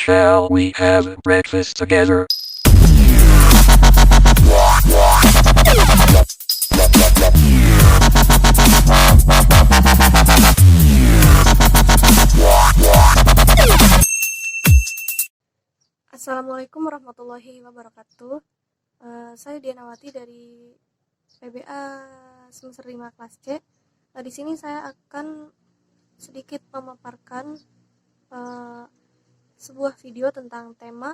Shall we have breakfast together? Assalamualaikum warahmatullahi wabarakatuh. Saya Dianawati dari PBA semester 5 kelas C. Di sini saya akan sedikit memaparkan sebuah video tentang tema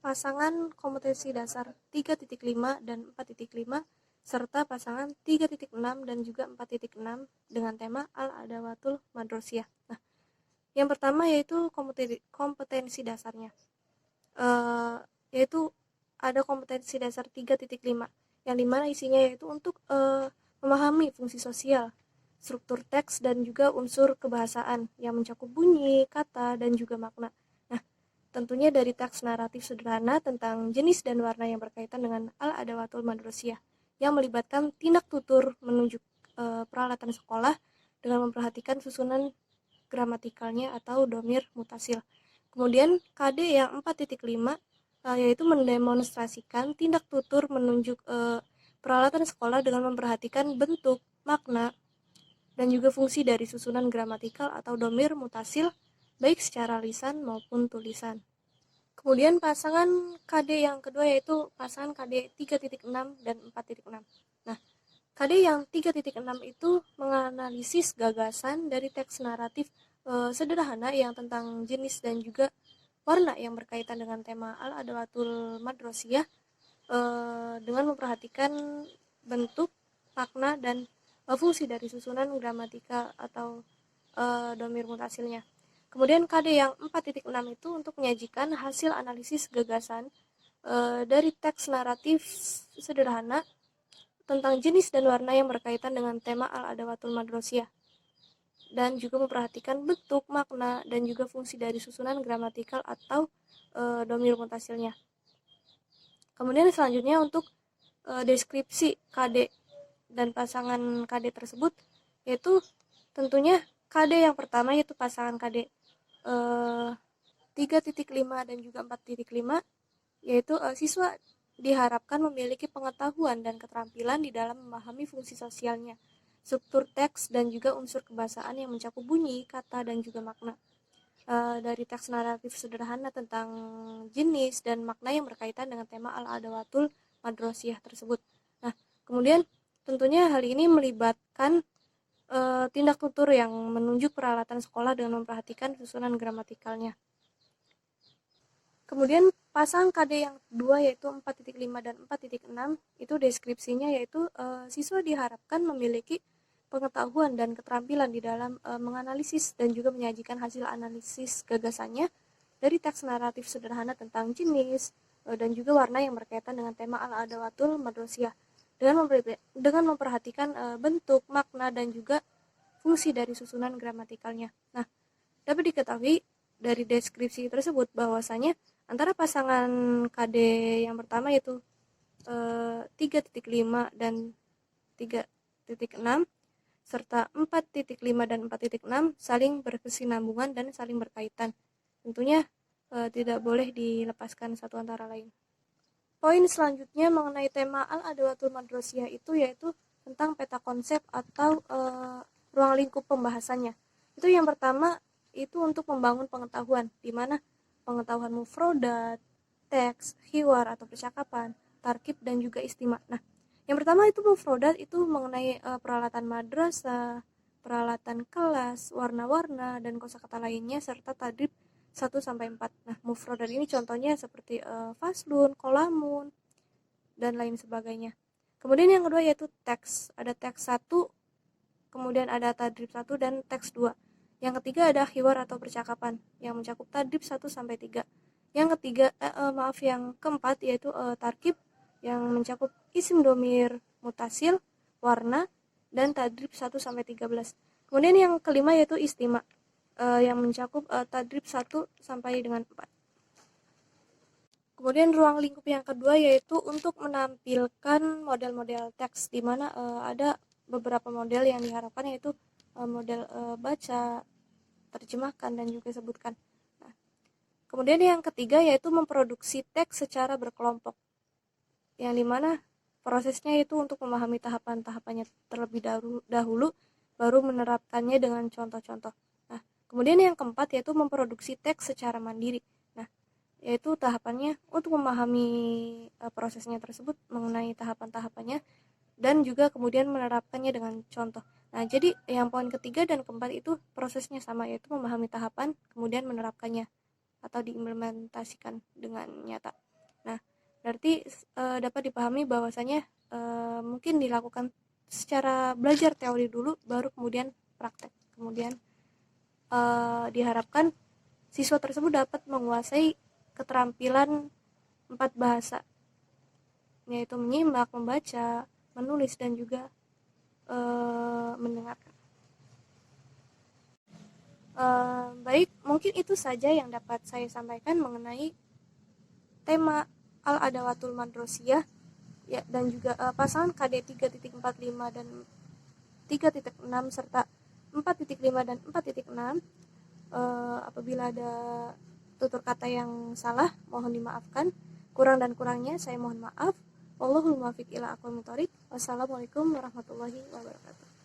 pasangan kompetensi dasar 3.5 dan 4.5 serta pasangan 3.6 dan juga 4.6 dengan tema Al-Adawatul Madrosiyah. Nah, yang pertama yaitu kompetensi dasarnya. Yaitu ada kompetensi dasar 3.5 yang dimana isinya yaitu untuk memahami fungsi sosial, struktur teks dan juga unsur kebahasaan yang mencakup bunyi, kata, dan juga makna. Nah, tentunya dari teks naratif sederhana tentang jenis dan warna yang berkaitan dengan Al-Adawatul Madrosiyah yang melibatkan tindak tutur menunjuk peralatan sekolah dengan memperhatikan susunan gramatikalnya atau domir mutasil. Kemudian KD yang 4.5 yaitu mendemonstrasikan tindak tutur menunjuk peralatan sekolah dengan memperhatikan bentuk, makna, dan juga fungsi dari susunan gramatikal atau domir mutasil baik secara lisan maupun tulisan. Kemudian pasangan KD yang kedua yaitu pasangan KD 3.6 dan 4.6. Nah, KD yang 3.6 itu menganalisis gagasan dari teks naratif sederhana yang tentang jenis dan juga warna yang berkaitan dengan tema Al-Adawatul Madrosiyah dengan memperhatikan bentuk, makna, dan fungsi dari susunan gramatikal atau domir mutasilnya. Kemudian KD yang 4.6 itu untuk menyajikan hasil analisis gagasan dari teks naratif sederhana tentang jenis dan warna yang berkaitan dengan tema Al-Adawatul Madrosiyah dan juga memperhatikan bentuk, makna, dan juga fungsi dari susunan gramatikal atau domir mutasilnya. Kemudian selanjutnya untuk deskripsi KD dan pasangan KD tersebut yaitu tentunya KD yang pertama yaitu pasangan KD 3.5 dan juga 4.5 yaitu siswa diharapkan memiliki pengetahuan dan keterampilan di dalam memahami fungsi sosialnya, struktur teks, dan juga unsur kebahasaan yang mencakup bunyi, kata, dan juga makna. Dari teks naratif sederhana tentang jenis dan makna yang berkaitan dengan tema Al-Adawatul Madrosiyah tersebut. Nah, kemudian tentunya hal ini melibatkan tindak tutur yang menunjuk peralatan sekolah dengan memperhatikan susunan gramatikalnya. Kemudian pasang KD yang kedua yaitu 4.5 dan 4.6 itu deskripsinya yaitu siswa diharapkan memiliki pengetahuan dan keterampilan di dalam menganalisis dan juga menyajikan hasil analisis gagasannya dari teks naratif sederhana tentang jenis dan juga warna yang berkaitan dengan tema Al-Adawatul Madrosiyah dengan memperhatikan bentuk, makna, dan juga fungsi dari susunan gramatikalnya. Nah, dapat diketahui dari deskripsi tersebut bahwasanya antara pasangan KD yang pertama yaitu 3.5 dan 3.6 serta 4.5 dan 4.6 saling berkesinambungan dan saling berkaitan. Tentunya tidak boleh dilepaskan satu antara lain. Poin selanjutnya mengenai tema Al-Adawatul Madrosiyah itu yaitu tentang peta konsep atau ruang lingkup pembahasannya. Itu yang pertama itu untuk membangun pengetahuan, di mana pengetahuan mufrodat, teks, hiwar atau percakapan, tarkib, dan juga istima. Nah, yang pertama itu mufrodat itu mengenai peralatan madrasah, peralatan kelas, warna-warna, dan kosakata lainnya, serta tadrib 1-4. Nah, mufrodat ini contohnya seperti faslun, kolamun, dan lain sebagainya. Kemudian yang kedua yaitu teks. Ada teks 1, kemudian ada tadrib 1 dan teks 2. Yang ketiga ada hiwar atau percakapan yang mencakup tadrib 1-3. Yang ketiga yang keempat yaitu tarkib yang mencakup isim domir mutasil, warna, dan tadrib 1-13. Kemudian yang kelima yaitu istima yang mencakup tadrib 1 sampai dengan 4. Kemudian ruang lingkup yang kedua yaitu untuk menampilkan model-model teks, di mana ada beberapa model yang diharapkan yaitu model baca, terjemahkan, dan juga sebutkan. Nah, Kemudian yang ketiga yaitu memproduksi teks secara berkelompok, yang dimana prosesnya itu untuk memahami tahapan-tahapannya terlebih dahulu, baru menerapkannya dengan contoh-contoh. Nah, kemudian yang keempat yaitu memproduksi teks secara mandiri. Nah, yaitu tahapannya untuk memahami prosesnya tersebut mengenai tahapan-tahapannya dan juga kemudian menerapkannya dengan contoh. Nah, jadi yang poin ketiga dan keempat itu prosesnya sama, yaitu memahami tahapan kemudian menerapkannya atau diimplementasikan dengan nyata. Nah, berarti dapat dipahami bahwasanya mungkin dilakukan secara belajar teori dulu, baru kemudian praktek. Kemudian diharapkan siswa tersebut dapat menguasai keterampilan 4 bahasa, yaitu menyimak, membaca, menulis, dan juga mendengarkan. Baik, mungkin itu saja yang dapat saya sampaikan mengenai tema Al-Adawatul Madrosiyah ya, dan juga pasangan KD 3.45 dan 3.6 serta 4.5 dan 4.6. Apabila ada tutur kata yang salah, mohon dimaafkan. Kurang dan kurangnya saya mohon maaf. Wallahul muwaffiq ila aqwamit thoriq. Wassalamualaikum warahmatullahi wabarakatuh.